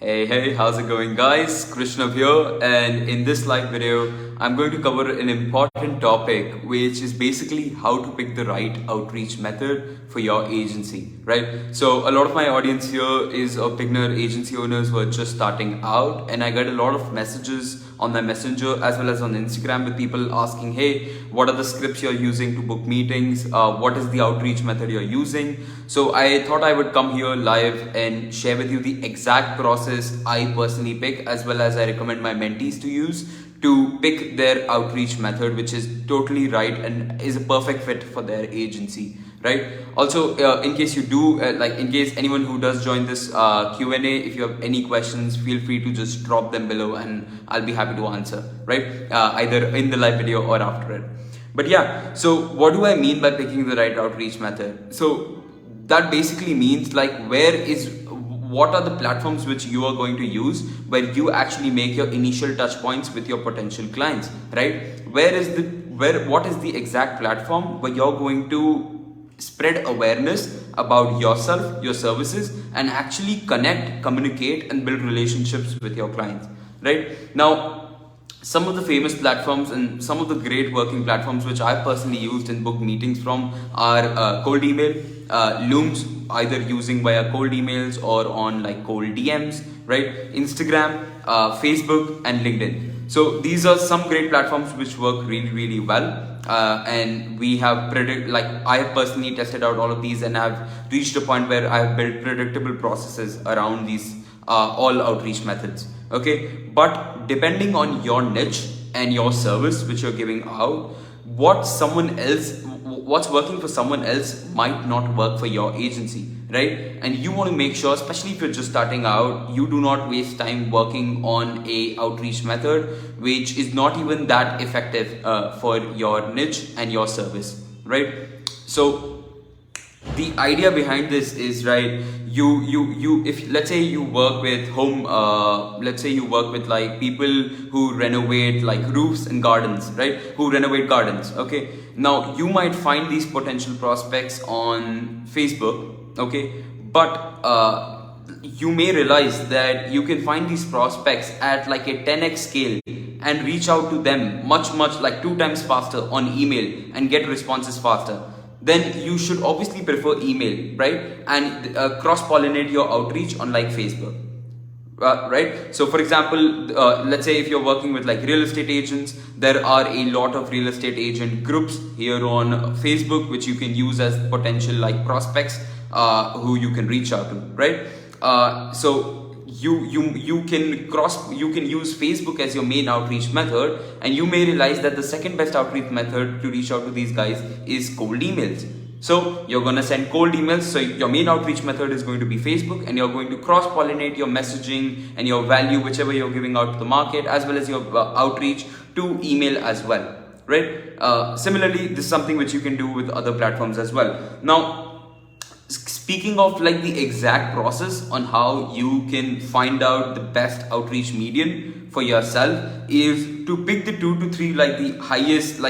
Hey, how's it going, guys? Krishnav here, and in this live video, I'm going to cover an important topic, which is basically how to pick the right outreach method for your agency, right? So, a lot of my audience here is of beginner agency owners who are just starting out, and I get a lot of messages on my messenger as well as on Instagram with people asking, hey, what are the scripts you're using to book meetings? What is the outreach method you're using? So I thought I would come here live and share with you the exact process I personally pick, as well as I recommend my mentees to use to pick their outreach method, which is totally right and is a perfect fit for their agency, right? Also, in case you do, in case anyone who does join this Q&A, if you have any questions, feel free to just drop them below and I'll be happy to answer, right? Either in the live video or after it. But yeah, so what do I mean by picking the right outreach method? So that basically means what are the platforms which you are going to use where you actually make your initial touch points with your potential clients, right? What is the exact platform where you're going to spread awareness about yourself, your services, and actually connect, communicate, and build relationships with your clients, right? Now, some of the famous platforms and some of the great working platforms which I've personally used and booked meetings from are cold email, Looms, either using via cold emails or on like cold DMs, right? Instagram, Facebook, and LinkedIn. So these are some great platforms which work really, really well. And we have I have personally tested out all of these and have reached a point where I have built predictable processes around these all outreach methods. Okay, but depending on your niche and your service which you're giving out, what's working for someone else might not work for your agency, right? And you want to make sure, especially if you're just starting out, you do not waste time working on a outreach method which is not even that effective for your niche and your service, right? So the idea behind this is, right, if let's say you work with let's say you work with like people who renovate like roofs and gardens, right, who renovate gardens. Okay, now you might find these potential prospects on Facebook, okay, but you may realize that you can find these prospects at like a 10x scale and reach out to them much like 2 times faster on email and get responses faster. Then you should obviously prefer email, right? And cross-pollinate your outreach on like Facebook, right? So for example, let's say if you're working with like real estate agents, there are a lot of real estate agent groups here on Facebook which you can use as potential like prospects who you can reach out to, right? So you can use Facebook as your main outreach method, and you may realize that the second best outreach method to reach out to these guys is cold emails. So you're going to send cold emails. So your main outreach method is going to be Facebook, and you're going to cross-pollinate your messaging and your value, whichever you're giving out to the market, as well as your outreach to email as well, right? Similarly, this is something which you can do with other platforms as well. Now, speaking of like the exact process on how you can find out the best outreach medium for yourself is to pick the 2 to 3 like the highest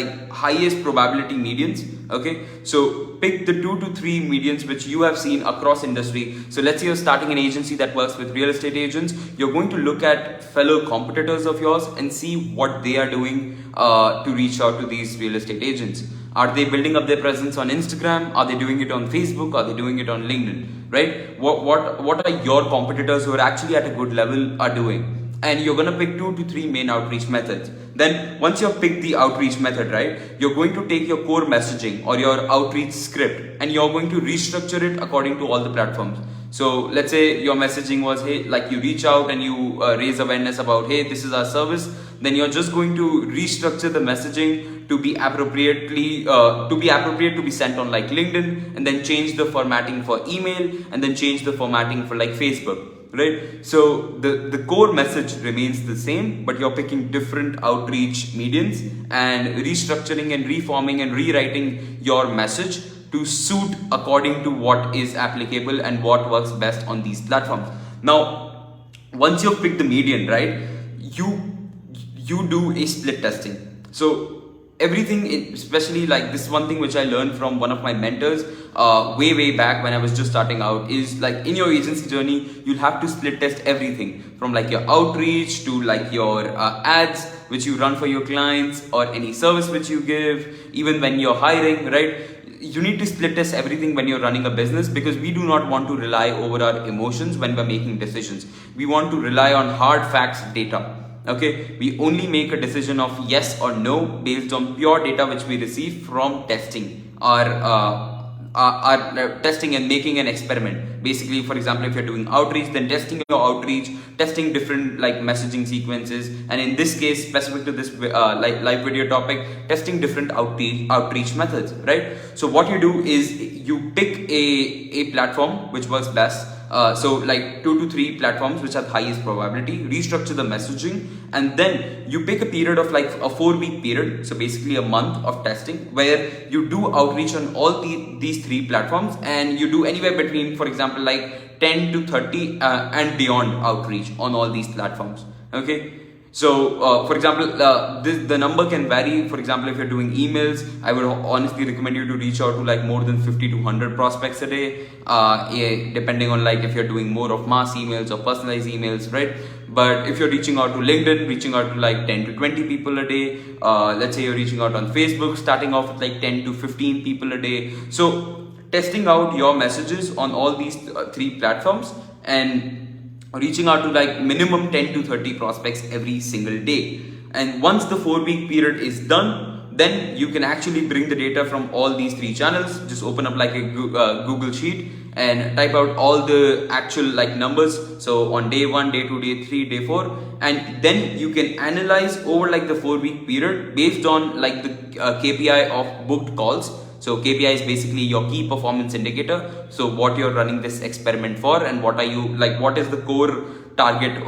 probability medians. Okay, so pick the 2 to 3 medians which you have seen across industry. So let's say you're starting an agency that works with real estate agents. You're going to look at fellow competitors of yours and see what they are doing to reach out to these real estate agents. Are they building up their presence on Instagram? Are they doing it on Facebook? Are they doing it on LinkedIn? Right? What are your competitors who are actually at a good level are doing? And you're gonna pick 2 to 3 main outreach methods. Then once you've picked the outreach method, right, you're going to take your core messaging or your outreach script and you're going to restructure it according to all the platforms. So let's say your messaging was, hey, like you reach out and you raise awareness about, hey, this is our service. Then you're just going to restructure the messaging to be appropriate to be sent on like LinkedIn, and then change the formatting for email, and then change the formatting for like Facebook, right? So the core message remains the same, but you're picking different outreach medians and restructuring and reforming and rewriting your message to suit according to what is applicable and what works best on these platforms. Now, once you've picked the median, right, you do a split testing. So everything, especially like this one thing which I learned from one of my mentors way back when I was just starting out, is like in your agency journey you'll have to split test everything from like your outreach to like your ads which you run for your clients, or any service which you give, even when you're hiring, right? You need to split test everything when you're running a business, because we do not want to rely over our emotions when we're making decisions. We want to rely on hard facts, data. Okay, we only make a decision of yes or no based on pure data which we receive from testing our testing and making an experiment. Basically, for example, if you're doing outreach, then testing your outreach, testing different like messaging sequences, and in this case specific to this like live video topic, testing different outreach methods, right? So what you do is you pick a platform which works best. So like 2 to 3 platforms which have highest probability, restructure the messaging, and then you pick a period of like a 4-week period, so basically a month of testing, where you do outreach on all these 3 platforms, and you do anywhere between, for example, like 10 to 30 and beyond outreach on all these platforms. Okay, so for example, the number can vary. For example, if you're doing emails, I would honestly recommend you to reach out to like more than 50 to 100 prospects a day, depending on like if you're doing more of mass emails or personalized emails, right? But if you're reaching out to LinkedIn, reaching out to like 10 to 20 people a day, let's say you're reaching out on Facebook, starting off with like 10 to 15 people a day. So testing out your messages on all these 3 platforms, and reaching out to like minimum 10 to 30 prospects every single day. And once the 4-week period is done, then you can actually bring the data from all these 3 channels. Just open up like a Google sheet and type out all the actual like numbers. So on day 1, day 2, day 3, day 4, and then you can analyze over like the 4-week period based on like the KPI of booked calls. So KPI is basically your key performance indicator. So what you're running this experiment for, and what are you like, what is the core target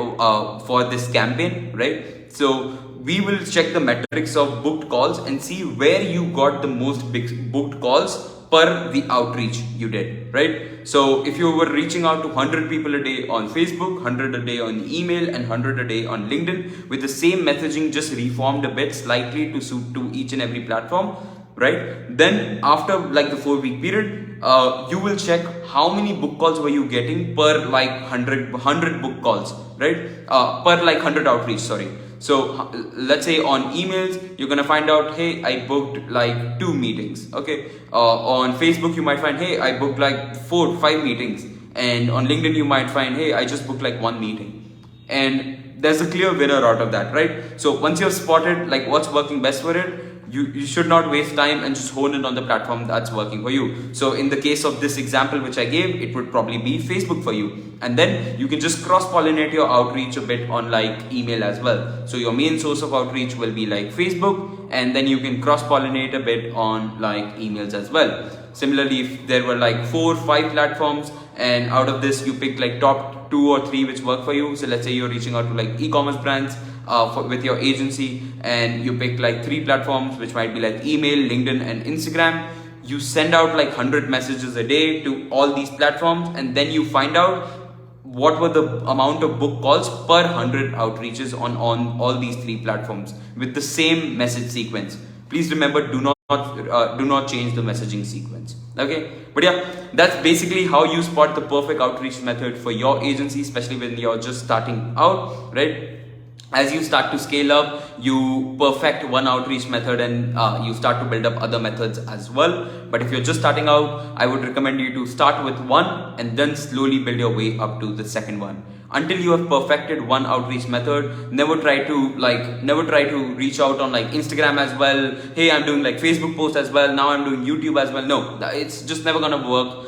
for this campaign, right? So we will check the metrics of booked calls and see where you got the most big booked calls per the outreach you did, right? So if you were reaching out to 100 people a day on Facebook, 100 a day on email, and 100 a day on LinkedIn with the same messaging, just reformed a bit slightly to suit to each and every platform, right? Then after like the 4-week period, you will check how many book calls were you getting per like 100 book calls, right? Per like 100 outreach, sorry. So let's say on emails, you're gonna find out, hey, I booked like 2 meetings. Okay. On Facebook, you might find, hey, I booked like 4, 5 meetings. And on LinkedIn, you might find, hey, I just booked like 1 meeting. And there's a clear winner out of that, right? So once you've spotted like what's working best for it, you should not waste time and just hone it on the platform that's working for you. So in the case of this example which I gave, it would probably be Facebook for you. And then you can just cross-pollinate your outreach a bit on like email as well. So your main source of outreach will be like Facebook, and then you can cross-pollinate a bit on like emails as well. Similarly, if there were like 4 or 5 platforms, and out of this you pick like top 2 or 3 which work for you. So let's say you're reaching out to like e-commerce brands with your agency, and you pick like 3 platforms which might be like email, LinkedIn, and Instagram. You send out like 100 messages a day to all these platforms, and then you find out what were the amount of book calls per 100 outreaches on all these 3 platforms with the same message sequence. Please remember, do not change the messaging sequence. Okay, but yeah, that's basically how you spot the perfect outreach method for your agency, especially when you're just starting out, right? As you start to scale up, you perfect one outreach method, and you start to build up other methods as well. But if you're just starting out, I would recommend you to start with one and then slowly build your way up to the second one. Until you have perfected one outreach method, never try to reach out on like Instagram as well. Hey, I'm doing like Facebook posts as well. Now I'm doing YouTube as well. No, it's just never gonna work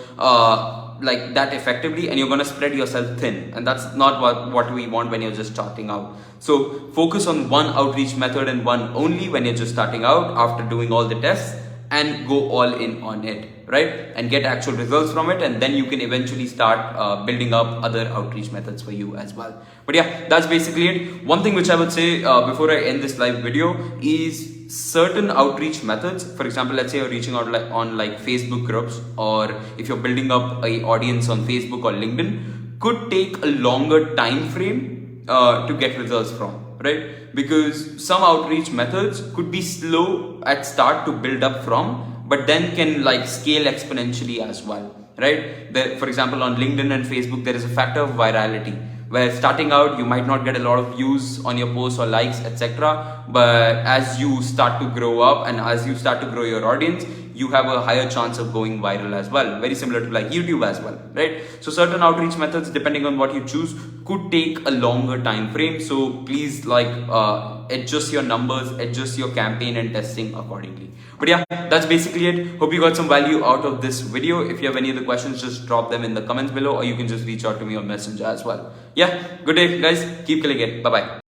like that effectively, and you're gonna spread yourself thin, and that's not what we want when you're just starting out. So focus on one outreach method and one only when you're just starting out after doing all the tests, and go all in on it, right? And get actual results from it, and then you can eventually start building up other outreach methods for you as well. But yeah, that's basically it. One thing which I would say before I end this live video is certain outreach methods. For example, let's say you're reaching out on like Facebook groups, or if you're building up a audience on Facebook or LinkedIn, could take a longer time frame to get results from, right? Because some outreach methods could be slow at start to build up from, but then can like scale exponentially as well, right? For example, on LinkedIn and Facebook, there is a factor of virality, where starting out you might not get a lot of views on your posts or likes, etc., but as you start to grow up and as you start to grow your audience, you have a higher chance of going viral as well, very similar to like YouTube as well, right? So certain outreach methods, depending on what you choose, could take a longer time frame. So please like adjust your numbers, adjust your campaign and testing accordingly. But yeah, that's basically it. Hope you got some value out of this video. If you have any other questions, just drop them in the comments below, or you can just reach out to me on Messenger as well. Yeah, good day guys, keep killing it. Bye bye.